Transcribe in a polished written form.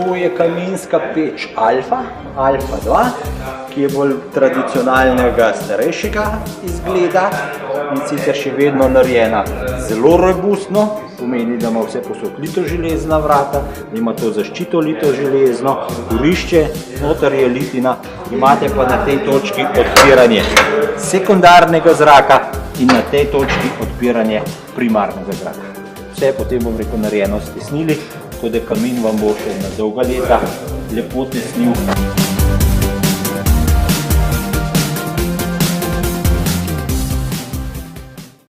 to je kaminska peč Alfa 2, ki je bolj tradicionalnega, starejšega izgleda in sicer še vedno narejena zelo robustno, pomeni, da ima vse posod litoželezna vrata, da ima to zaščito litoželezno, kurišče, noter je litina, imate pa na tej točki odpiranje sekundarnega zraka in na tej točki odpiranje primarnega zraka. Vse je potem, bom rekel, narejeno s tesnili, tako da kamin vam bo še na dolga leta lepo tesnil.